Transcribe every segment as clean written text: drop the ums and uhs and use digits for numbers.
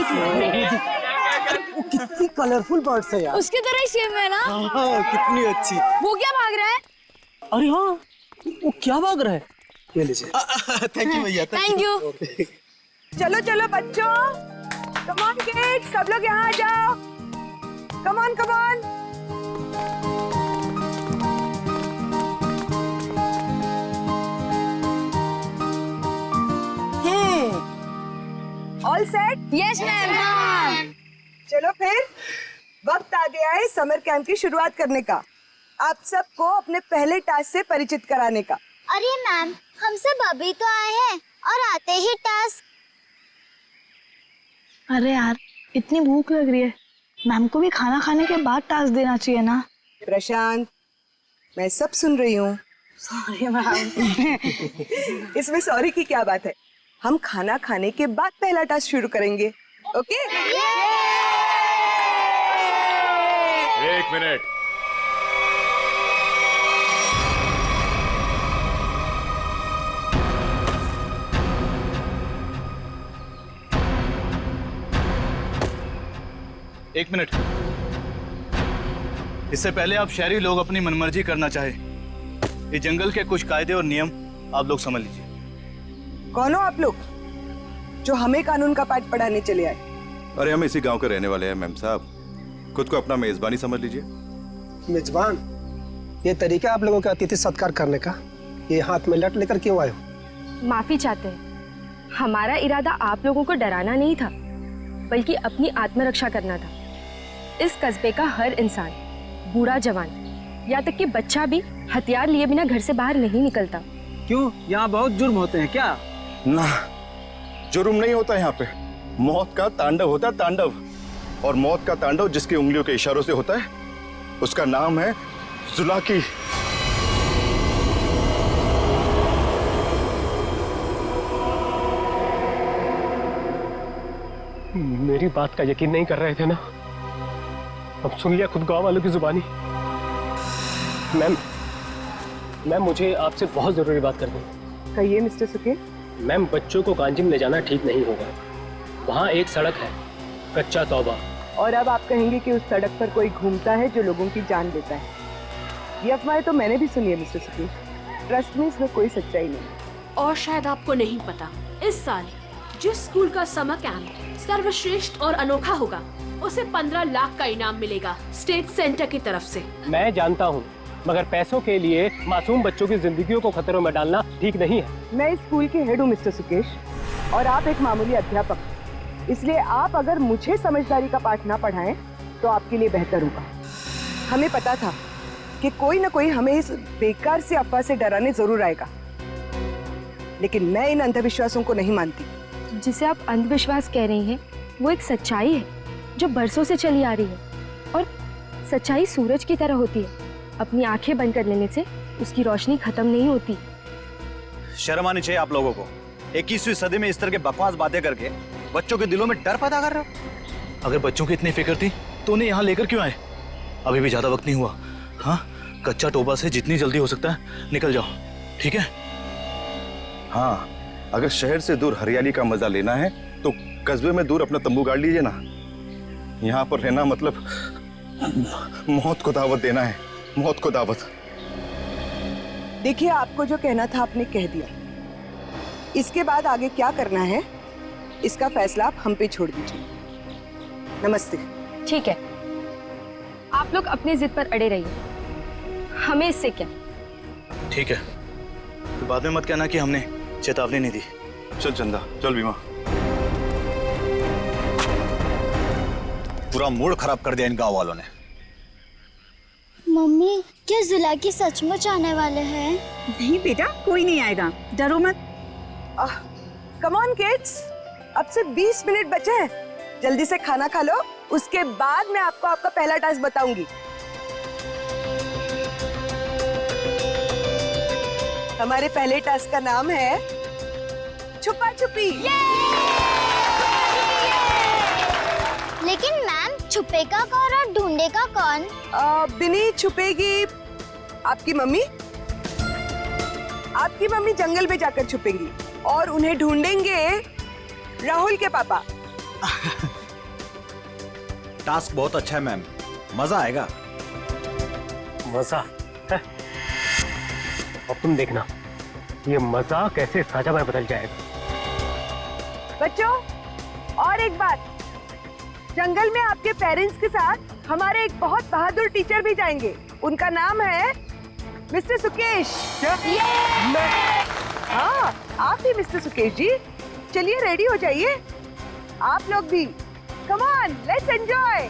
वो कितनी colourful birds है यार। उसकी तरह ही सेम है ना। हाँ, कितनी अच्छी। वो क्या भाग रहा है? अरे हाँ, वो क्या भाग रहा है? ये लीजिए। थैंक यू भैया। Thank you. चलो चलो बच्चों, कम ऑन किड्स, सब लोग यहाँ आ जाओ। Come on come on. All set? Yes ma'am. चलो फिर वक्त आ गया है समर कैंप की शुरुआत करने का। आप सबको अपने पहले टास्क से परिचित कराने का। अरे मैम, हम सब अभी तो आए हैं और आते ही टास्क। अरे यार, इतनी भूख लग रही है, मैम को भी खाना खाने के बाद टास्क देना चाहिए ना। प्रशांत, मैं सब सुन रही हूँ। Sorry ma'am. इसमें सॉरी की क्या बात है? हम खाना खाने के बाद पहला टास्क शुरू करेंगे। ओके? एक मिनट। एक मिनट। इससे पहले आप शहरी लोग अपनी मनमर्जी करना चाहे, इस जंगल के कुछ कायदे और नियम आप लोग समझ लीजिए। कौन हो आप लोग जो हमें कानून का पाठ पढ़ाने चले आए? अरे हम इसी गांव के रहने वाले हैं मैम साहब, खुद को अपना मेजबानी समझ लीजिए। मेजबान, ये तरीका आप लोगों का अतिथि सत्कार करने का, ये हाथ में लट लेकर क्यों आए हो? माफी चाहते हैं, हमारा इरादा आप लोगों को डराना नहीं था, बल्कि अपनी आत्मरक्षा करना था। इस कस्बे का हर इंसान, बूढ़ा जवान, या तक कि बच्चा भी हथियार लिए बिना घर से बाहर नहीं निकलता। क्यों, यहाँ बहुत जुर्म होते हैं क्या? ना, जुर्म नहीं होता यहाँ पे, मौत का तांडव होता है, तांडव। और मौत का तांडव जिसकी उंगलियों के इशारों से होता है, उसका नाम है जुलाकी। मेरी बात का यकीन नहीं कर रहे थे ना? अब सुन लिया खुद गांव वालों की जुबानी। मैम, मुझे आपसे बहुत जरूरी बात करनी है। कहिए मिस्टर सुके। मैम, बच्चों को कांजिम ले जाना ठीक नहीं होगा। वहाँ एक सड़क है, कच्चा तौबा। और अब आप कहेंगे कि उस सड़क पर कोई घूमता है जो लोगों की जान लेता है। ये अफवाहें तो मैंने भी सुनी है मिस्टर सुके। ट्रस्ट में इसमें कोई सच्चाई नहीं। और शायद आपको नहीं पता, इस साल जिस स्कूल का समर कैंप सर्वश्रेष्ठ और अनोखा होगा, उसे 15 लाख का इनाम मिलेगा स्टेट सेंटर की तरफ से। मैं जानता हूँ, मगर पैसों के लिए मासूम बच्चों की जिंदगियों को खतरों में डालना ठीक नहीं है। मैं इस स्कूल की हेड हूँ मिस्टर सुकेश, और आप एक मामूली अध्यापक, इसलिए आप अगर मुझे समझदारी का पाठ ना पढ़ाएं तो आपके लिए बेहतर होगा। हमें पता था कि कोई ना कोई हमें इस बेकार से अफवाह से डराने जरूर आएगा, लेकिन मैं इन अंधविश्वासों को नहीं मानती। जिसे आप अंधविश्वास कह रही हैं, वो एक सच्चाई है जो बरसों से चली आ रही है। और सच्चाई सूरज की तरह होती है, अपनी आंखें बंद कर लेने से उसकी रोशनी खत्म नहीं होती। शर्म आनी चाहिए आप लोगों को। 21वीं सदी में इस तरह के बकवास बातें करके बच्चों के दिलों में डर पैदा कर रहे हो। अगर बच्चों की इतनी फिक्र थी तो उन्हें यहाँ लेकर क्यों आए? अभी भी ज्यादा वक्त नहीं हुआ। हाँ, कच्चा टोबा से जितनी जल्दी हो सकता है निकल जाओ, ठीक है? हाँ, अगर शहर से दूर हरियाली का मजा लेना है तो कस्बे में दूर अपना तंबू गाड़ लीजिए ना। यहाँ पर रहना मतलब मौत को दावत देना है, मौत को दावत। देखिए, आपको जो कहना था आपने कह दिया। इसके बाद आगे क्या करना है इसका फैसला आप हम पे छोड़ दीजिए। नमस्ते। ठीक है, आप लोग अपनी जिद पर अड़े रहिए, हमें इससे क्या। ठीक है, तो बाद में मत कहना कि हमने चेतावनी नहीं दी। चल चंदा, चल बीमा। पूरा मूड खराब कर दिया इन गांव वालों ने। मम्मी, क्या जुलाकी सचमुच आने वाले हैं? नहीं बेटा, कोई नहीं आएगा, डरो मत। कम ऑन किड्स, अब से 20 मिनट बचे हैं, जल्दी से खाना खा लो, उसके बाद मैं आपको आपका पहला टास्क बताऊंगी। हमारे पहले टास्क का नाम है छुपा छुपी। लेकिन मैम, छुपेगा कौन और ढूंढेगा कौन? बिनी छुपेगी आपकी मम्मी। आपकी मम्मी जंगल में जाकर छुपेंगी और उन्हें ढूंढेंगे राहुल के पापा। टास्क बहुत अच्छा है मैम, मजा आएगा। मजा है? अब तुम देखना ये मजा कैसे सजा में बदल जाएगा। बच्चों, और एक बात, जंगल में आपके पेरेंट्स के साथ हमारे एक बहुत बहादुर टीचर भी जाएंगे। उनका नाम है मिस्टर सुकेश। हाँ, आप भी मिस्टर सुकेश जी। चलिए रेडी हो जाइए, आप लोग भी। Come on, let's enjoy.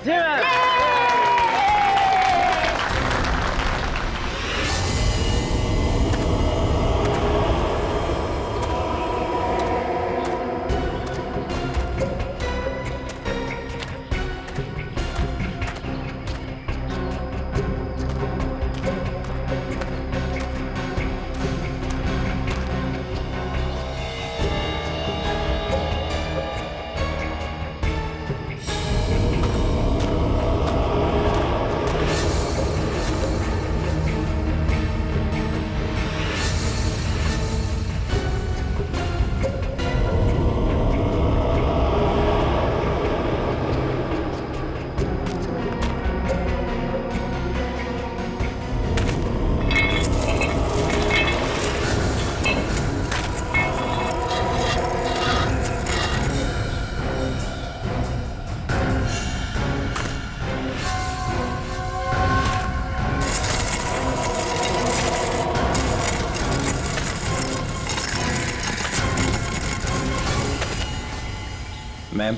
Ma'am,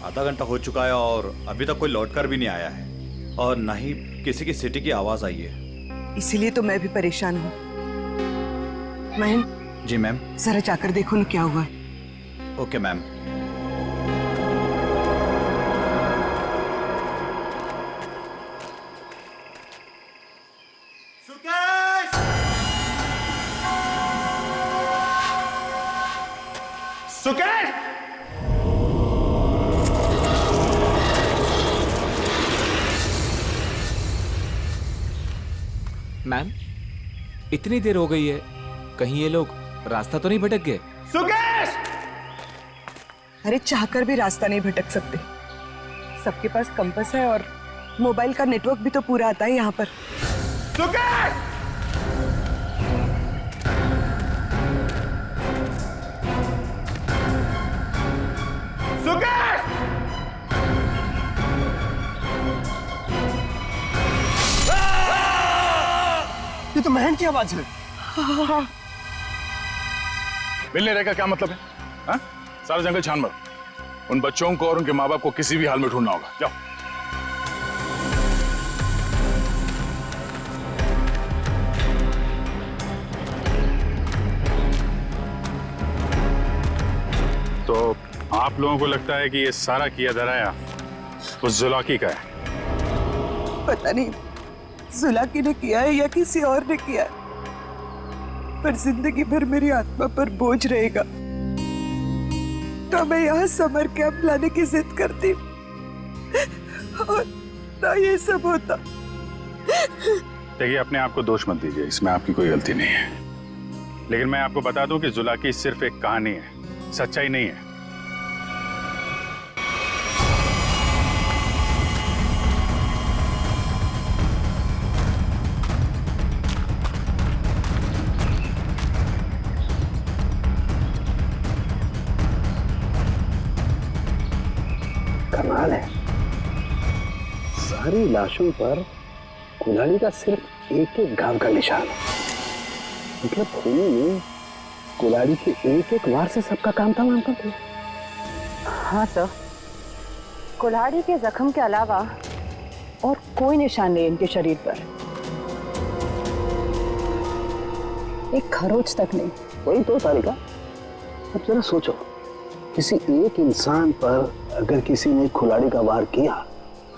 आधा घंटा हो चुका है और अभी तक कोई लौटकर भी नहीं आया है और ना ही किसी की सीटी की आवाज आई है। इसीलिए तो मैं भी परेशान हूँ। महन। जी मैम। जरा जाकर देखो ना क्या हुआ है। Okay ma'am. सुकेश! मैम, इतनी देर हो गई है, कहीं ये लोग रास्ता तो नहीं भटक गए? सुकेश! अरे चाहकर भी रास्ता नहीं भटक सकते। सबके पास कंपास है और मोबाइल का नेटवर्क भी तो पूरा आता है यहाँ पर। सुकेश! सुकेश! ये तो महन की आवाज है। मिलने रहने का क्या मतलब है? हाँ? सारा जंगल छान मत। उन बच्चों को और उनके माँ बाप को किसी भी हाल में ढूंढना होगा। जाओ। तो आप लोगों को लगता है कि ये सारा किया धराया उस जुलाकी का है? पता नहीं जुलाकी ने किया है या किसी और ने किया है, पर जिंदगी भर मेरी आत्मा पर बोझ रहेगा। तो मैं यहाँ समर कैंप लाने की जिद करती और ना ये सब होता। देखिए, अपने आप को दोष मत दीजिए, इसमें आपकी कोई गलती नहीं है। लेकिन मैं आपको बता दूं कि जुलाकी सिर्फ एक कहानी है, सच्चाई नहीं है। कमाल है, सारी लाशों पर कुल्हाड़ी का सिर्फ एक एक घाव का निशान है। मतलब खूनी ने कुल्हाड़ी के एक एक वार से सबका काम तमाम कर दिया। हाँ सर, कुल्हाड़ी के जख्म के अलावा और कोई निशान नहीं इनके शरीर पर, एक खरोच तक नहीं। वही तो सारिका, अब जरा सोचो, किसी एक इंसान पर अगर किसी ने कुल्हाड़ी का वार किया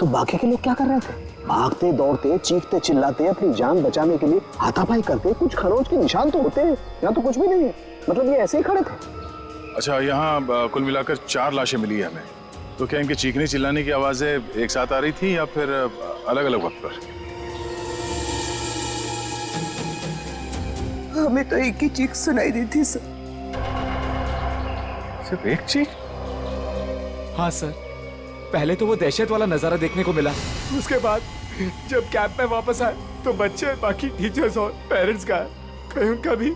तो बाकी के लोग क्या कर रहे थे? भागते दौड़ते, चीखते चिल्लाते, अपनी जान बचाने के लिए हाथापाई करते। कुछ खरोच के निशान तो होते हैं, यहाँ तो कुछ भी नहीं है। मतलब ये ऐसे ही खड़े थे। अच्छा, यहाँ कुल मिलाकर 4 लाशें मिली है हमें। तो क्या इनके चीखने चिल्लाने की आवाजें एक साथ आ रही थी या फिर अलग अलग वक्त पर? हमें तो एक ही चीख सुनाई दी थी सर। सिर्फ एक चीख? हाँ सर, पहले तो वो दहशत वाला नजारा देखने को मिला, उसके बाद जब कैंप में वापस आए तो बच्चे, बाकी टीचर्स और पेरेंट्स का कहीं उनका भी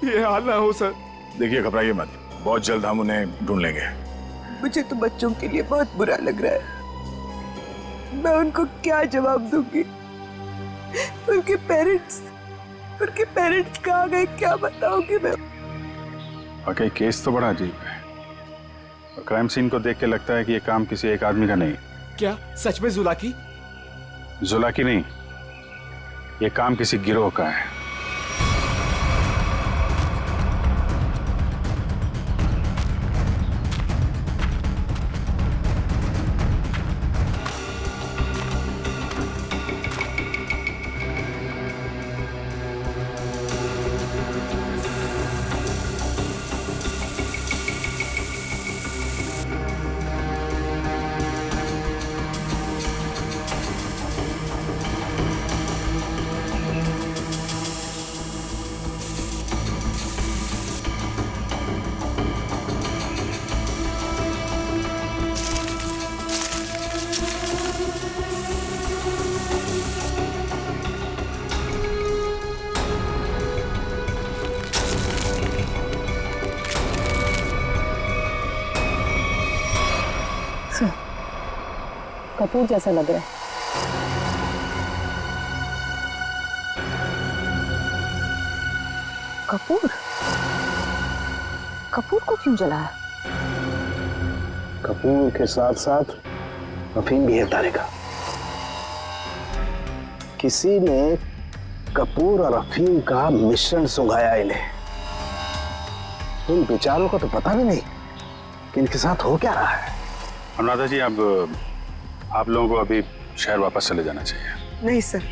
ये हाल ना हो सर। देखिए घबराइए मत, बहुत जल्द हम उन्हें ढूंढ लेंगे। मुझे तो बच्चों के लिए बहुत बुरा लग रहा है। मैं उनको क्या जवाब दूंगी? उनके पेरेंट्स कहाँ गए, क्या बताऊंगी मैं? वाकई केस तो बड़ा अजीब है और क्राइम सीन को देख के लगता है कि ये काम किसी एक आदमी का नहीं। क्या सच में जुलाकी? जुलाकी नहीं, ये काम किसी गिरोह का है। कपूर जैसा लग रहा है। कपूर? कपूर को क्यों जलाया? कपूर के साथ साथ अफीम भी है तारे का। किसी ने कपूर और अफीम का मिश्रण सुंघाया इन्हें। इन बेचारों को तो पता भी नहीं कि इनके साथ हो क्या रहा है। अनुराधा जी, अब आप लोगों को अभी शहर वापस चले जाना चाहिए। नहीं सर,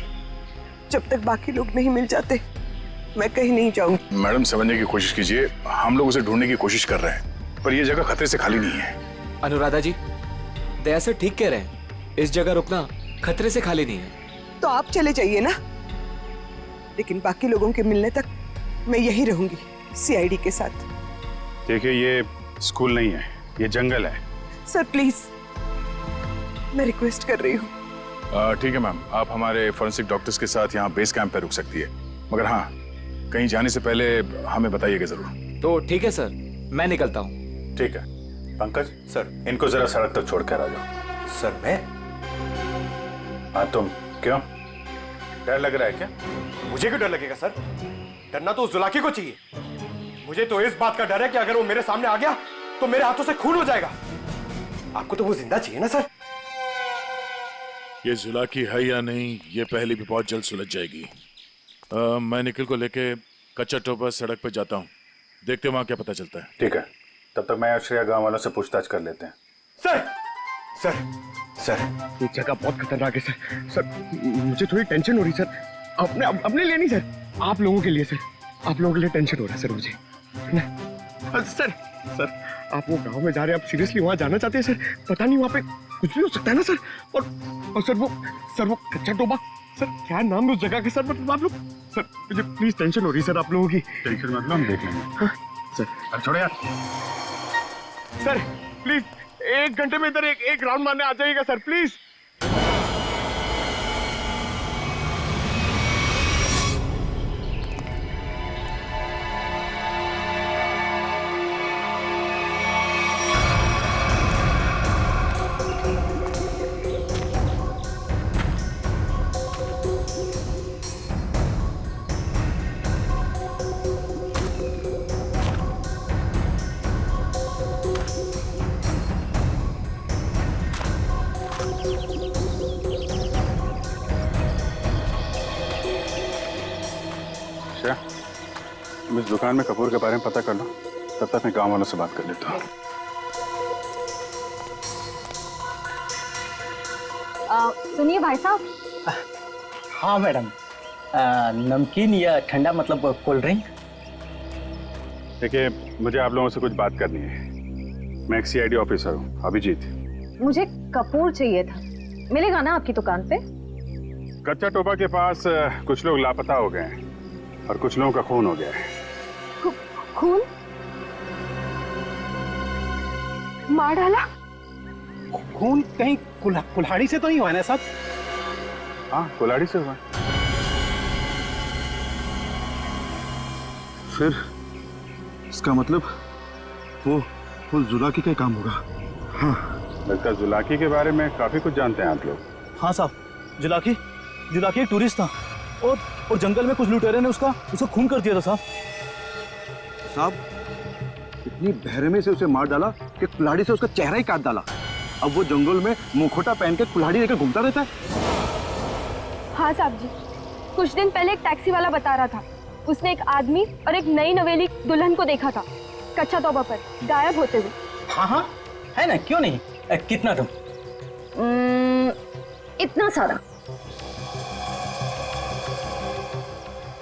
जब तक बाकी लोग नहीं मिल जाते मैं कहीं नहीं जाऊंगी। मैडम, समझने की कोशिश कीजिए, हम लोग उसे ढूंढने की कोशिश कर रहे हैं, पर यह जगह खतरे से खाली नहीं है। अनुराधा जी, दया सर ठीक कह रहे हैं, इस जगह रुकना खतरे से खाली नहीं है। तो आप चले जाइए ना, लेकिन बाकी लोगों के मिलने तक मैं यहीं रहूंगी सीआईडी के साथ। देखिए, ये स्कूल नहीं है, ये जंगल है। सर प्लीज, मैं रिक्वेस्ट कर रही हूँ। ठीक है मैम, आप हमारे फॉरेंसिक डॉक्टर्स के साथ यहाँ बेस कैंप पे रुक सकती है, मगर हाँ, कहीं जाने से पहले हमें बताइएगा जरूर। तो ठीक है सर, मैं निकलता हूँ। ठीक है। पंकज सर, इनको जरा सड़क तक छोड़ कर आ जाओ। सर मैं? हाँ तुम, क्यों? डर लग रहा है क्या? मुझे क्यों डर लगेगा सर? डरना तो उस जुलाकी को चाहिए। मुझे तो इस बात का डर है कि अगर वो मेरे सामने आ गया तो मेरे हाथों से खून हो जाएगा। आपको तो वो जिंदा चाहिए ना सर? ये जुलाकी है या नहीं, ये पहले भी बहुत जल्द सुलझ जाएगी। मैं निखिल को लेके कच्चा टोपा सड़क पे जाता हूँ, देखते वहां क्या पता चलता है। ठीक है, तब तक मैं और श्रेया गांव वालों से पूछताछ कर लेते हैं। सर सर सर, ये जगह बहुत खतरनाक है सर। सर मुझे थोड़ी टेंशन हो रही सर, अपने लिए नहीं सर, आप लोगों के लिए सर। आप लोगों के लिए टेंशन हो रहा है सर मुझे ना। सर आप वो गांव में जा रहे हैं, आप सीरियसली वहां जाना चाहते हैं सर? पता नहीं, वहां पे कुछ भी हो सकता है ना सर। और सर वो कच्चा टोबा, सर क्या नाम है उस जगह का सर? मतलब आप लोग, सर मुझे प्लीज टेंशन हो रही है सर आप लोगों की। टेंशन मतलब हम देख लेंगे। हाँ, सर अब छोड़ो यार। सर प्लीज 1 घंटे में इधर एक राउंड मारने आ जाइएगा सर प्लीज। तुम इस दुकान में कपूर के बारे में पता कर लो, तब तक मैं गांव वालों से बात कर लेता हूँ। सुनिए भाई साहब। हाँ मैडम, नमकीन या ठंडा मतलब कोल्ड ड्रिंक? देखिए, मुझे आप लोगों से कुछ बात करनी है। मैं एक सीआईडी ऑफिसर हूँ, अभिजीत। मुझे कपूर चाहिए था, मिलेगा ना आपकी दुकान पे? कच्चा टोपा के पास कुछ लोग लापता हो गए हैं और कुछ लोगों का खून हो गया है। खून? मार डाला? खून कहीं कुल्हाड़ी से तो नहीं हुआ ना साहब? हाँ, कुल्हाड़ी से हुआ। फिर इसका मतलब वो जुलाकी का ही काम होगा। हाँ, लगता है जुलाकी के बारे में काफी कुछ जानते हैं आप लोग। हाँ साहब, जुलाकी एक टूरिस्ट था और जंगल में कुछ लुटेरे ने उसका खून कर दिया था साहब। साहब, इतनी बहरमी से उसे मार डाला कि कुल्हाड़ी से उसका चेहरा ही काट डाला। अब वो जंगल में मुखौटा पहन के कुल्हाड़ी लेकर घूमता रहता है। हाँ साहब जी, कुछ दिन पहले एक टैक्सी वाला बता रहा था उसने एक आदमी और एक नई नवेली दुल्हन को देखा था कच्चा तोबा पर गायब होते हुए। हाँ हाँ, है ना, क्यों नहीं। कितना तुम? इतना सारा।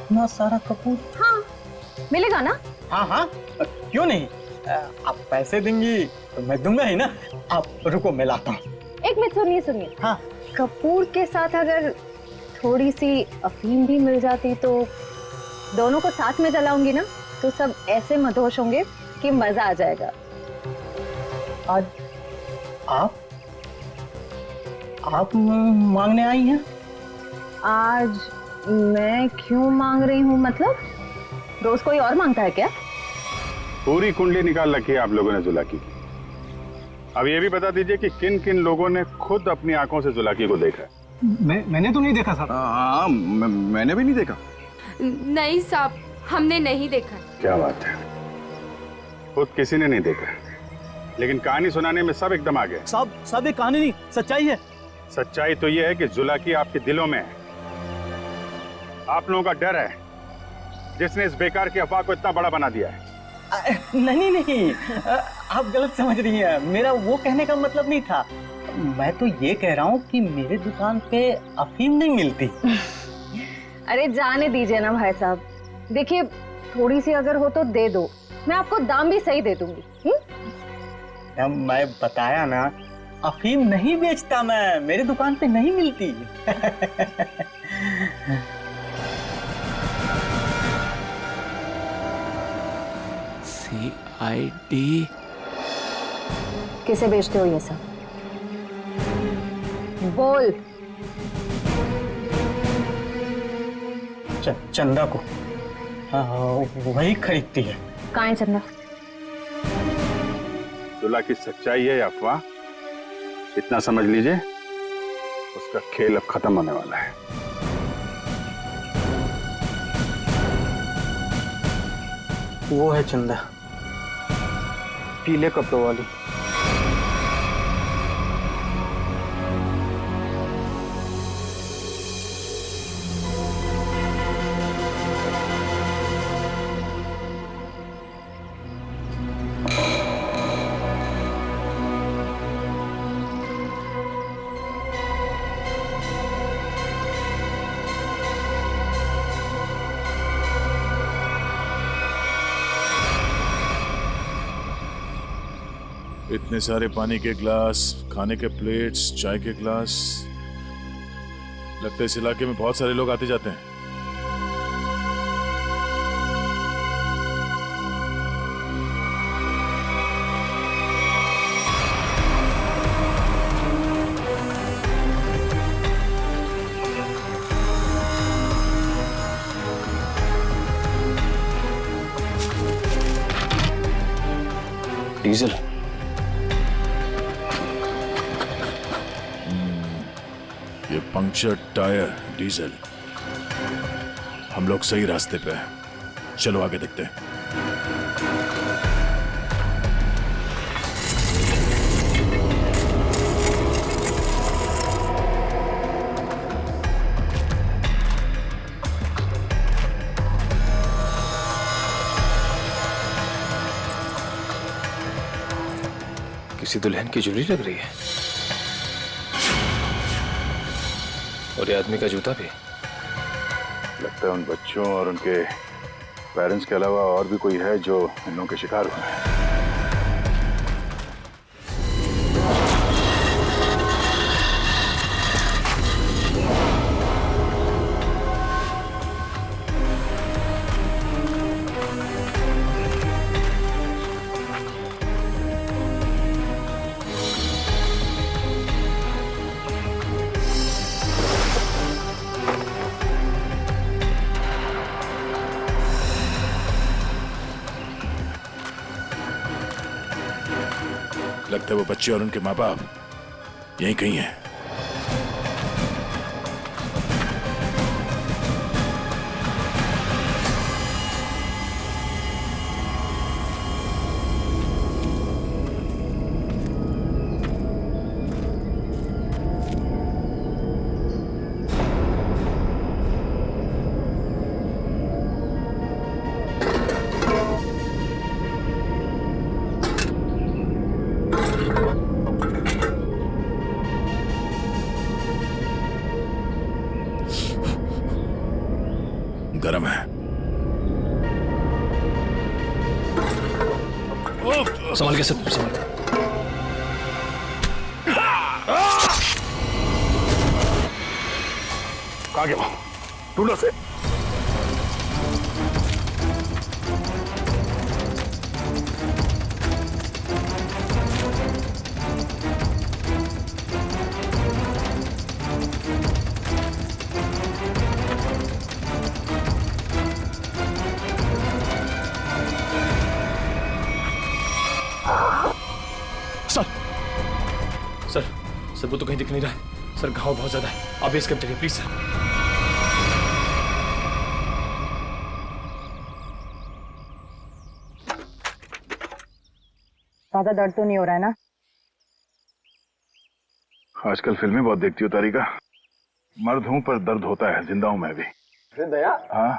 इतना सारा कपूर? हाँ, मिलेगा ना? हाँ हाँ, क्यों नहीं। आप पैसे देंगी तो मैं दूंगा ही ना। आप रुको, मैं लाता हूँ। एक मिनट, सुनिए। हाँ। कपूर के साथ अगर थोड़ी सी अफीम भी मिल जाती तो दोनों को साथ में जलाऊंगी ना, तो सब ऐसे मदहोश होंगे कि मजा आ जाएगा। आज आप मांगने आई हैं? आज मैं क्यों मांग रही हूँ? मतलब रोज कोई और मांगता है क्या? पूरी कुंडली निकाल रखी है आप लोगों ने जुलाकी की। अब ये भी बता दीजिए कि किन किन लोगों ने खुद अपनी आंखों से जुलाकी को देखा है? मैंने तो नहीं देखा साहब। हाँ, मैंने भी नहीं देखा। नहीं साहब, हमने नहीं देखा। क्या बात है, खुद किसी ने नहीं देखा, लेकिन कहानी सुनाने में सब एकदम आगे। साहब ये कहानी नहीं, सच्चाई है। सच्चाई तो ये है कि जुलाकी आपके दिलों में है। आप लोगों का डर है जिसने इस बेकार की अफवाह को इतना बड़ा बना दिया है। नहीं, आप गलत समझ रही हैं। मेरा वो कहने का मतलब नहीं था। मैं तो ये कह रहा हूँ कि मेरे दुकान पे अफीम नहीं मिलती। अरे जाने दीजिए ना भाई साहब, देखिए थोड़ी सी अगर हो तो दे दो, मैं आपको दाम भी सही दे दूंगी। मैं बताया ना, अफीम नहीं बेचता मैं, मेरे दुकान पे नहीं मिलती। CID किसे बेचते हो ये सब? बोल। चंदा को। वही खरीदती है। कहाँ है चंदा? जुलाकी सच्चाई है या अफवाह, इतना समझ लीजिए, उसका खेल अब खत्म होने वाला है। वो है चंदा, पीले कपड़ों वाली। इतने सारे पानी के ग्लास, खाने के प्लेट्स, चाय के ग्लास। लगता है इस इलाके में बहुत सारे लोग आते जाते हैं। डीजल। ये पंक्चर टायर, डीजल। हम लोग सही रास्ते पे हैं। चलो आगे देखते हैं। किसी दुल्हन की ज्वेलरी लग रही है, और ये आदमी का जूता भी। लगता है उन बच्चों और उनके पेरेंट्स के अलावा और भी कोई है जो इन लोगों के शिकार हुए हैं। लगता है वो बच्चे और उनके माँ बाप यहीं कहीं हैं। गरम है। संभाल के सर, संभाल। कहाँ गया वो? ढूंढो से। सर वो तो कहीं दिख नहीं रहा है सर। घाव बहुत ज्यादा है, आप बेस कैंप चलिए प्लीज सर। ज्यादा दर्द तो नहीं हो रहा है ना? आजकल फिल्में बहुत देखती हो तारिका। मर्द हूं पर दर्द होता है, जिंदा हूं मैं भी। दया, हाँ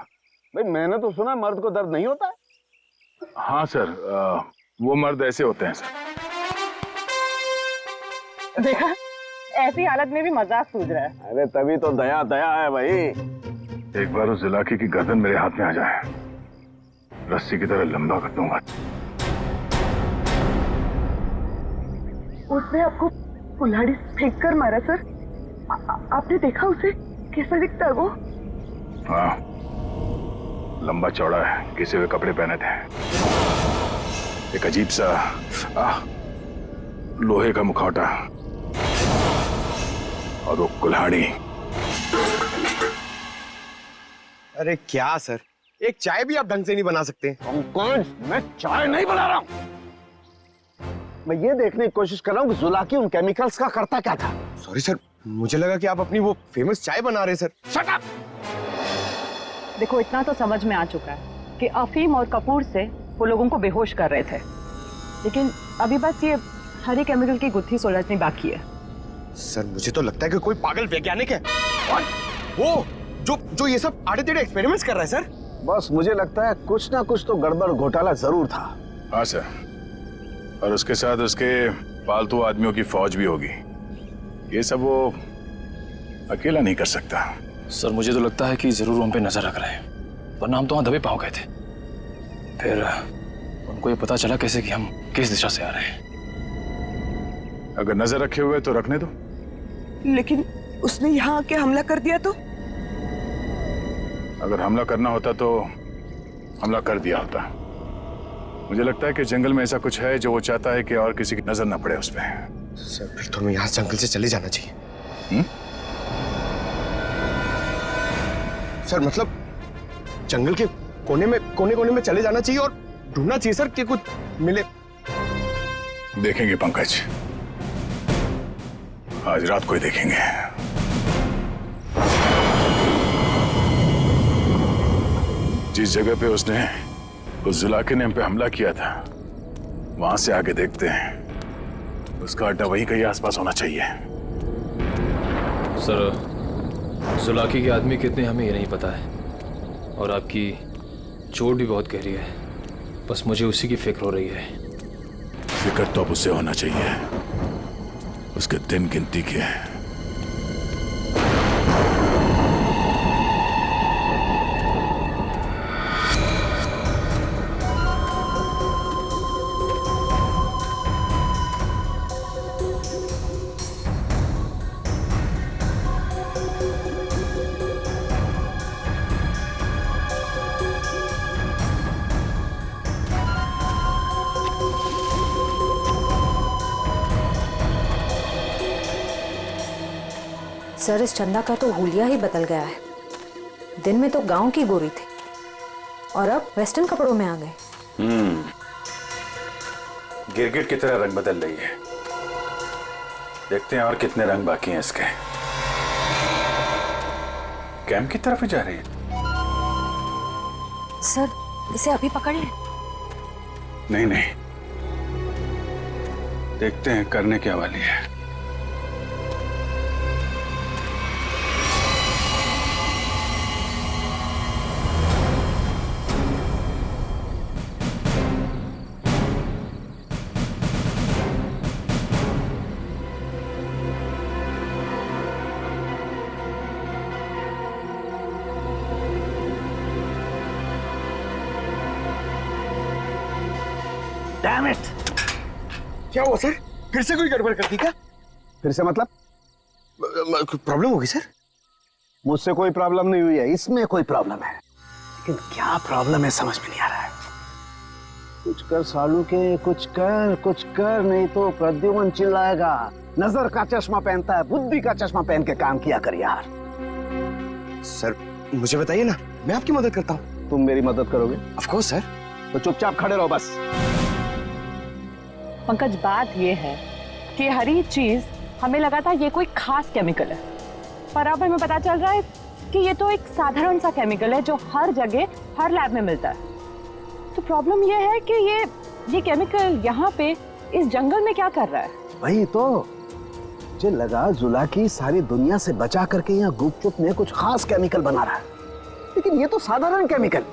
भाई मैंने तो सुना मर्द को दर्द नहीं होता है। हाँ सर, वो मर्द ऐसे होते हैं सर। देखा, ऐसी हालत में भी मजाक सूझ रहा है। अरे तभी तो दया दया है भाई। एक बार उस इलाके की गर्दन मेरे हाथ में आ जाए, रस्सी की तरह लंबा कर दूंगा। उसने आपको कुल्हाड़ी फेंक कर मारा सर? आपने देखा उसे? कैसा दिखता है वो? हाँ, लंबा चौड़ा है, घिसे हुए कपड़े पहने थे, एक अजीब सा लोहे का मुखौटा और वो कुल्हाड़ी। अरे क्या सर, एक चाय भी आप ढंग से नहीं बना सकते? कौन? मैं चाय नहीं बना रहा हूं। मैं ये देखने की कोशिश कर रहा हूँ कि जुलाकी उन केमिकल्स का करता क्या था। सॉरी सर, मुझे लगा कि आप अपनी वो फेमस चाय बना रहे सर। Shut up! देखो, इतना तो समझ में आ चुका है कि अफीम और कपूर से वो लोगों को बेहोश कर रहे थे, लेकिन अभी बस ये हरी केमिकल की गुत्थी सुलझनी बाकी है। सर मुझे तो लगता है कि कोई पागल वैज्ञानिक है और वो जो ये सब आड़े टेढ़े एक्सपेरिमेंट्स कर रहा है सर। बस मुझे लगता है कुछ ना कुछ तो गड़बड़ घोटाला जरूर था। हाँ सर, और उसके साथ उसके पालतू आदमियों की फौज भी होगी। ये सब वो अकेला नहीं कर सकता। सर मुझे तो लगता है कि जरूर उन पे नजर रख रहे हैं, वरना हम तो वहां दबे पांव गए थे। फिर उनको ये पता चला कैसे कि हम किस दिशा से आ रहे हैं। अगर नजर रखे हुए तो रखने दो। लेकिन उसने यहाँ आके हमला कर दिया तो? अगर हमला करना होता तो हमला कर दिया होता। मुझे लगता है कि जंगल में ऐसा कुछ है जो वो चाहता है कि और किसी की नजर ना पड़े उस पर। सर फिर तो हमें यहाँ जंगल से चले जाना चाहिए। सर मतलब जंगल के कोने में चले जाना चाहिए और ढूंढना चाहिए सर कि कुछ मिले। देखेंगे पंकज, आज रात को ही देखेंगे। जिस जगह पे उसने उस जुलाके ने हम पे हमला किया था, वहां से आगे देखते हैं। उसका अड्डा वहीं कहीं आसपास होना चाहिए। सर जुलाकी के आदमी कितने हमें ये नहीं पता है, और आपकी चोट भी बहुत गहरी है। बस मुझे उसी की फिक्र हो रही है। फिक्र तो अब उससे होना चाहिए, उसके दिन गिनती के। सर इस चंदा का तो हुलिया ही बदल गया है। दिन में तो गांव की गोरी थी और अब वेस्टर्न कपड़ों में आ गए। गिरगिट की तरह रंग बदल रही है। देखते हैं और कितने रंग बाकी हैं इसके। कैंप की तरफ ही जा रही है। सर, इसे अभी पकड़ लें? नहीं नहीं, देखते हैं करने क्या वाली है। Damn it! क्या हुआ सर? फिर से कोई गड़बड़ कर दी क्या? फिर से मतलब? प्रॉब्लम होगी सर? मुझसे कोई प्रॉब्लम नहीं हुई है, इसमें कोई प्रॉब्लम है। लेकिन क्या प्रॉब्लम है समझ में नहीं आ रहा है। कुछ कर सालू के, कुछ कर नहीं तो प्रद्युमन चिल्लाएगा। नजर का चश्मा पहनता है, बुद्धि का चश्मा पहन के काम किया कर यार। सर मुझे बताइए ना, मैं आपकी मदद करता हूँ। तुम मेरी मदद करोगे? Of course sir. तो चुपचाप खड़े रहो बस। पंकज, बात ये है कि हर एक चीज हमें लगा था ये कोई खास केमिकल है, पर अब हमें पता चल रहा है कि ये तो एक साधारण सा केमिकल है जो हर जगह हर लैब में मिलता है। तो प्रॉब्लम ये है कि ये केमिकल यहाँ पे इस जंगल में क्या कर रहा है? वही तो मुझे लगा जुला की सारी दुनिया से बचा करके यहाँ गुपचुप में कुछ खास केमिकल बना रहा है, लेकिन ये तो साधारण केमिकल।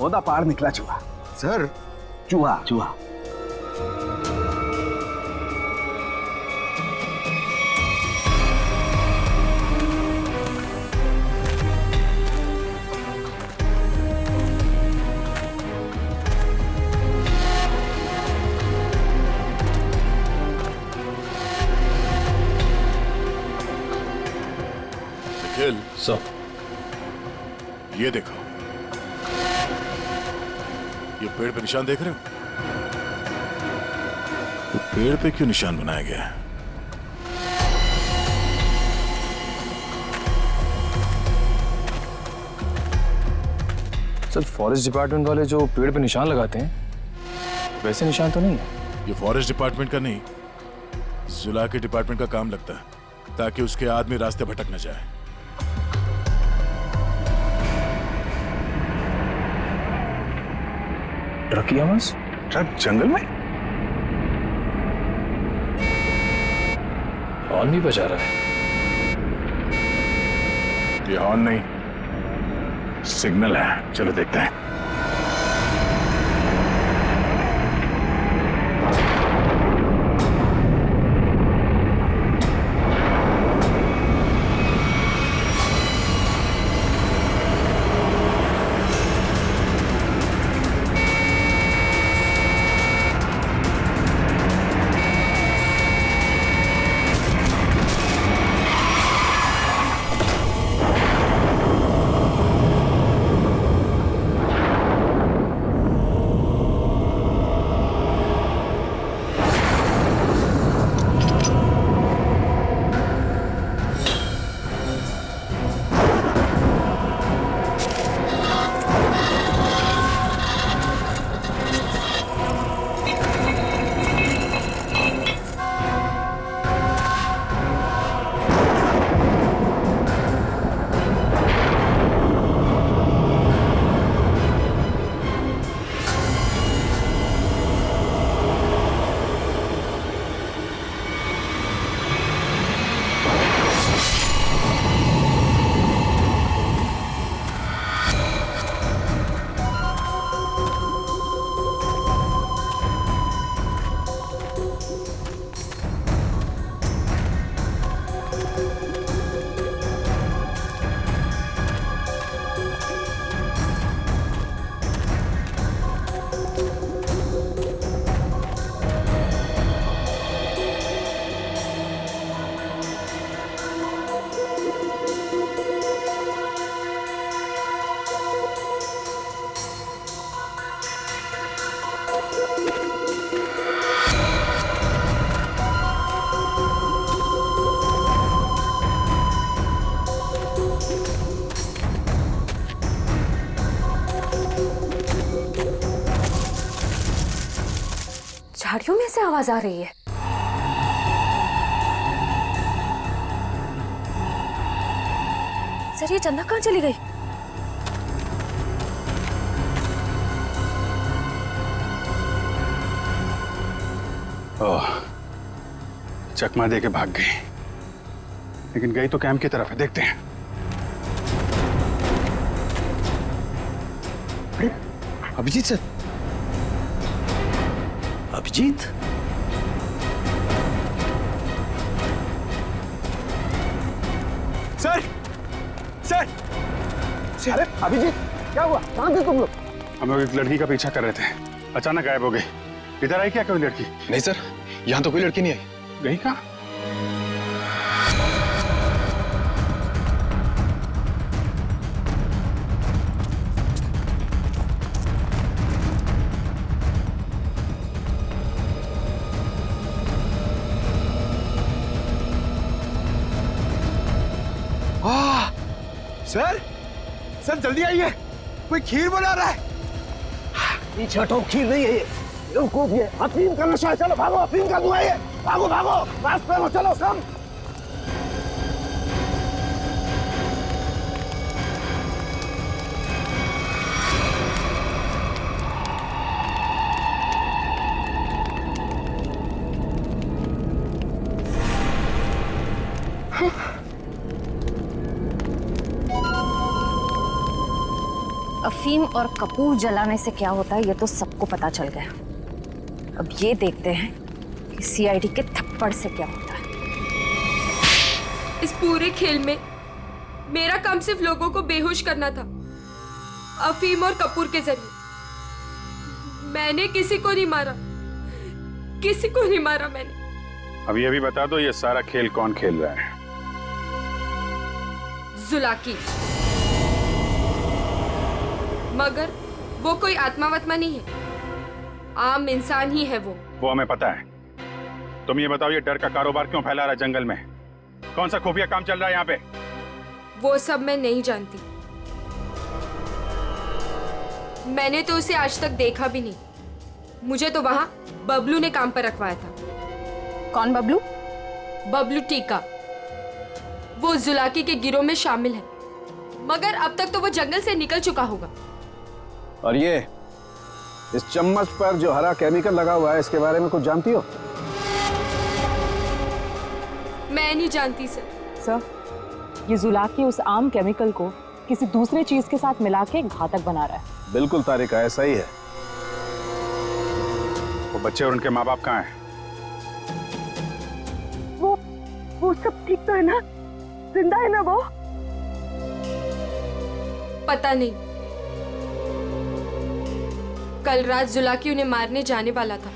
ओदा पार निकला चूहा। सर चूहा चूहा। निखिल सर, ये देखो, ये पेड़ पे निशान देख रहे हो? तो पेड़ पे क्यों निशान बनाया गया है? सर, फॉरेस्ट डिपार्टमेंट वाले जो पेड़ पे निशान लगाते हैं वैसे निशान तो नहीं है। ये फॉरेस्ट डिपार्टमेंट का नहीं, जुला के डिपार्टमेंट का काम लगता है, ताकि उसके आदमी रास्ते भटक न जाए। ट्रक की आवाज? ट्रक जंगल में? हॉर्न भी बजा रहा है। ये हॉर्न नहीं, सिग्नल है। चलो देखते हैं। झाड़ियों में से आवाज आ रही है। सर ये चंदा कहाँ चली गई? ओह, चकमा दे के भाग गई, लेकिन गई तो कैंप की तरफ है, देखते हैं। Abhijeet sir, Abhijeet? Sir sir अरे अभिजीत, क्या हुआ? कहाँ थे तुम लोग? हम लोग एक लड़की का पीछा कर रहे थे, अचानक गायब हो गई। इधर आई क्या कोई लड़की? नहीं सर, यहाँ तो कोई लड़की नहीं आई। गई कहाँ? सर सर जल्दी आइए, कोई खीर बना रहा है। पीछे हटो, खीर नहीं है ये, बेवकूफ ये अफीम का नशा है। चलो भागो, अफीम का धुआं है, भागो भागो, रास्ते में चलो सब। अफीम और कपूर जलाने से क्या होता है ये तो सबको पता चल गया। अब ये देखते हैं कि सीआईडी के थप्पड़ से क्या होता है। इस पूरे खेल में मेरा काम सिर्फ लोगों को बेहोश करना था, अफीम और कपूर के जरिए। मैंने किसी को नहीं मारा, किसी को नहीं मारा मैंने। अब ये भी बता दो, ये सारा खेल कौन खेल रहा है? जुलाकी। मगर वो कोई आत्मा वत्मा नहीं है, आम इंसान ही है वो हमें पता है। तुम ये बताओ, ये डर का कारोबार क्यों फैला रहा है जंगल में? कौन सा खुफिया काम चल रहा है यहाँ पे? वो सब मैं नहीं जानती, मैंने तो उसे आज तक देखा भी नहीं। मुझे तो वहां बबलू ने काम पर रखवाया था। कौन बबलू? बबलू टीका। वो जुलाकी के गिरोह में शामिल है, मगर अब तक तो वो जंगल से निकल चुका होगा। और ये इस चम्मच पर जो हरा केमिकल लगा हुआ है, इसके बारे में कुछ जानती हो? मैं नहीं जानती सर। सर, ये जुलाकी उस आम केमिकल को किसी दूसरे चीज के साथ मिला के घातक बना रहा है। बिल्कुल तारिका, ऐसा ही है। वो बच्चे और उनके माँ बाप कहाँ हैं? वो सब ठीक तो है ना? जिंदा है ना वो? पता नहीं, कल रात जुलाकी उन्हें मारने जाने वाला था।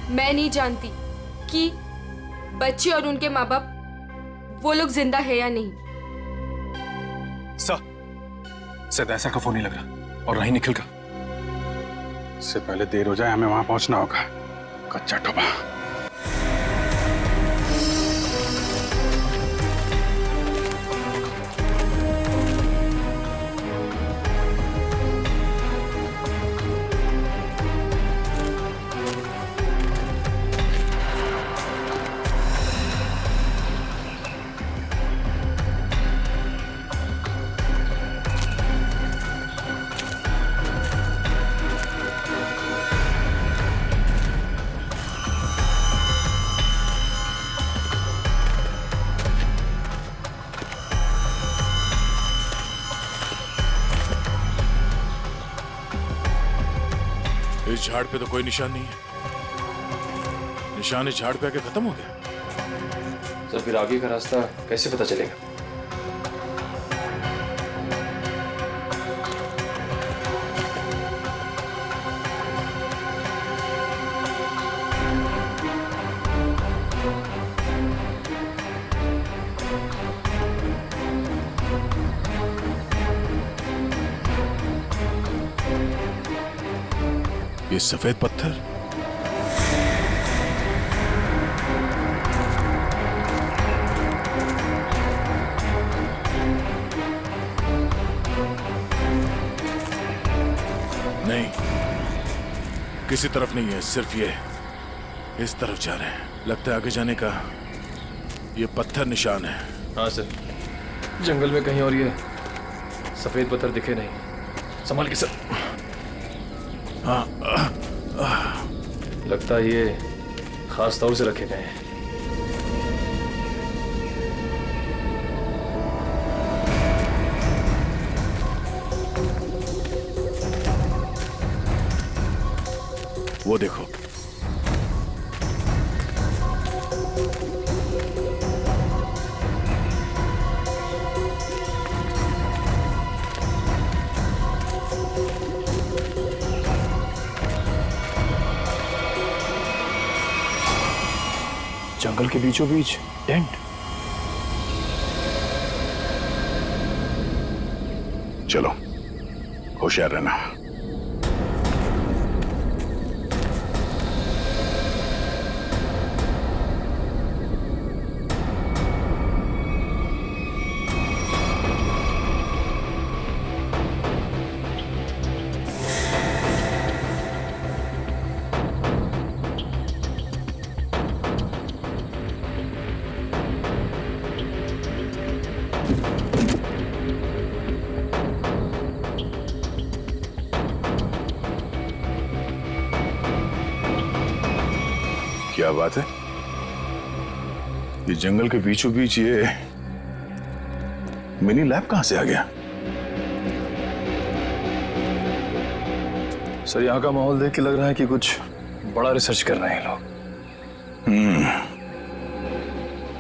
मैं नहीं जानती कि बच्चे और उनके माँ बाप वो लोग जिंदा है या नहीं। सर ऐसा का फोन नहीं लग रहा, और नहीं निखिल का। इससे पहले देर हो जाए, हमें वहां पहुंचना होगा। कच्चा टोपा। इस झाड़ पे तो कोई निशान नहीं है। निशान इस झाड़ पे आके खत्म हो गया। सर फिर आगे का रास्ता कैसे पता चलेगा? ये सफेद पत्थर, नहीं किसी तरफ नहीं है, सिर्फ ये इस तरफ जा रहे हैं। लगता है आगे जाने का ये पत्थर निशान है। हाँ सर, जंगल में कहीं और ये सफेद पत्थर दिखे नहीं। संभाल के सर। हाँ, लगता है ये खास तौर से रखे गए हैं। वो देखो, जंगल के बीचों बीच टेंट। चलो होशियार रहना। क्या बात है, ये जंगल के बीचों बीच ये मिनी लैब कहां से आ गया? सर, यहाँ का माहौल देख के लग रहा है कि कुछ बड़ा रिसर्च कर रहे हैं लोग।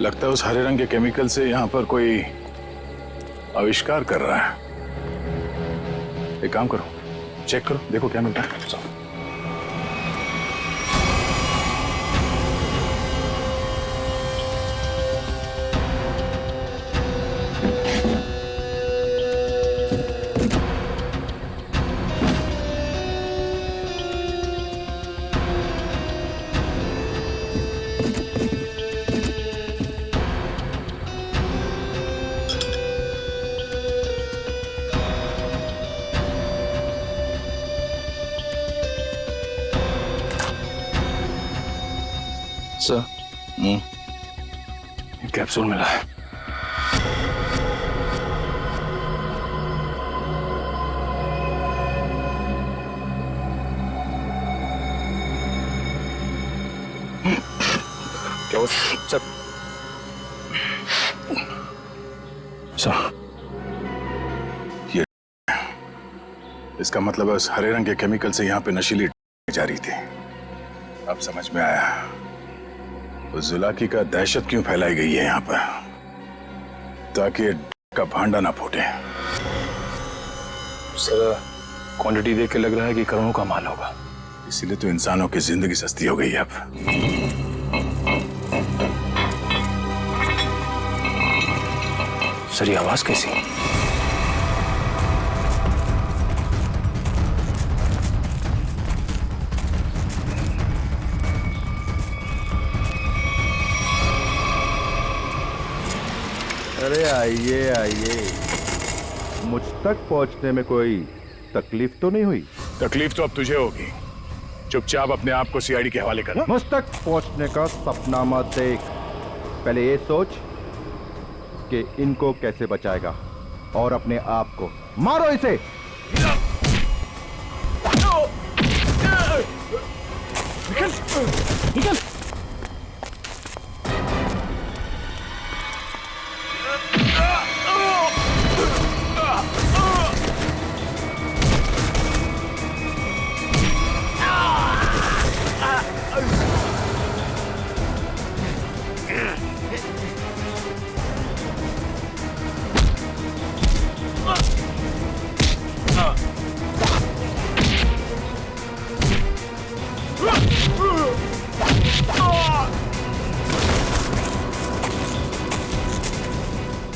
लगता है उस हरे रंग के केमिकल से यहाँ पर कोई आविष्कार कर रहा है। एक काम करो, चेक करो, देखो क्या मिलता है। सर, कैप्सूल मिला है। क्या सर? सर, ये इसका मतलब है उस हरे रंग के केमिकल से यहाँ पे नशीली जा रही थी। अब समझ में आया उस जुलाकी का दहशत क्यों फैलाई गई है यहाँ पर, ताकि का भांडा ना फूटे। सर, क्वांटिटी देख के लग रहा है कि करोड़ों का माल होगा। इसीलिए तो इंसानों की जिंदगी सस्ती हो गई है अब। सर, ये आवाज कैसी? अरे आइए आइए, मुझ तक पहुंचने में कोई तकलीफ तो नहीं हुई? तकलीफ तो अब तुझे होगी। चुपचाप अपने आप को सीआईडी के हवाले कर। मुझ तक पहुंचने का सपना मत देख, पहले ये सोच कि इनको कैसे बचाएगा, और अपने आप को मारो इसे। निकल, निकल।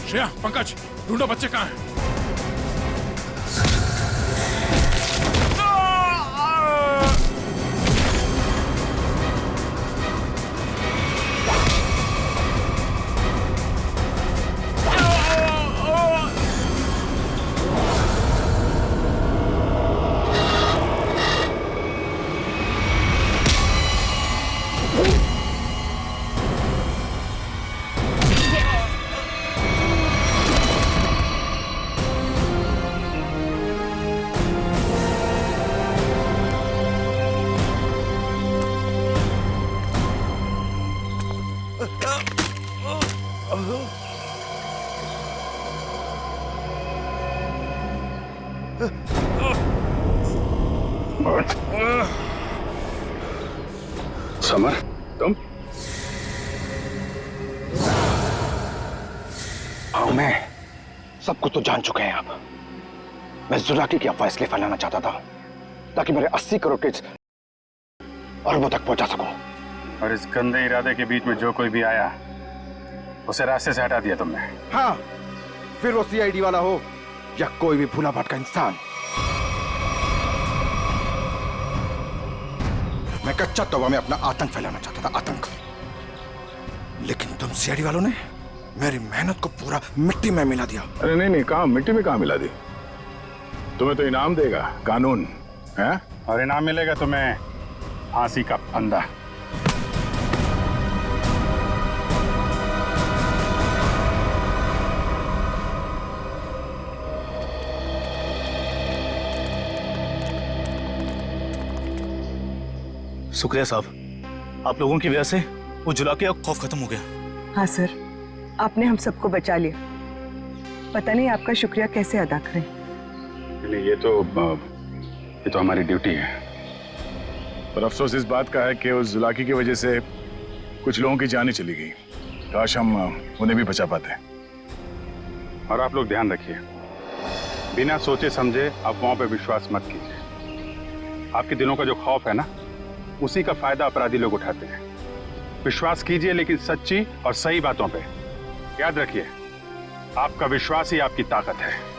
श्रेया, पंकज, ढूंढो बच्चे कहाँ हैं। समर, तुम? हाँ, मैं सब कुछ तो जान चुके हैं आप। मैं जुलाकी की अफवाह इसलिए फैलाना चाहता था ताकि मेरे 80 करोड़ किड्स अरबों तक पहुंचा सकूं। और इस गंदे इरादे के बीच में जो कोई भी आया उसे रास्ते से हटा दिया तुमने। हाँ, फिर वो सीआईडी वाला हो या कोई भी भूला भटका इंसान। मैं कच्चा तौबा में अपना आतंक फैलाना चाहता था, आतंक। लेकिन तुम सीआईडी वालों ने मेरी मेहनत को पूरा मिट्टी में मिला दिया। अरे नहीं, कहाँ मिट्टी में कहाँ मिला दी? तुम्हें तो इनाम देगा कानून, है? और इनाम मिलेगा तुम्हें फांसी का फंदा। शुक्रिया साहब, आप लोगों की वजह से वो जुलाकी का खौफ खत्म हो गया। हाँ सर, आपने हम सबको बचा लिया। पता नहीं आपका शुक्रिया कैसे अदा करें। नहीं, ये तो हमारी ड्यूटी है। पर अफसोस इस बात का है कि उस जुलाकी की वजह से कुछ लोगों की जानें चली गई। काश हम उन्हें भी बचा पाते। और आप लोग ध्यान रखिए, बिना सोचे समझे अफवाहों पर विश्वास मत कीजिए। आपके दिलों का जो खौफ है ना, उसी का फायदा अपराधी लोग उठाते हैं। विश्वास कीजिए लेकिन सच्ची और सही बातों पे। याद रखिए, आपका विश्वास ही आपकी ताकत है।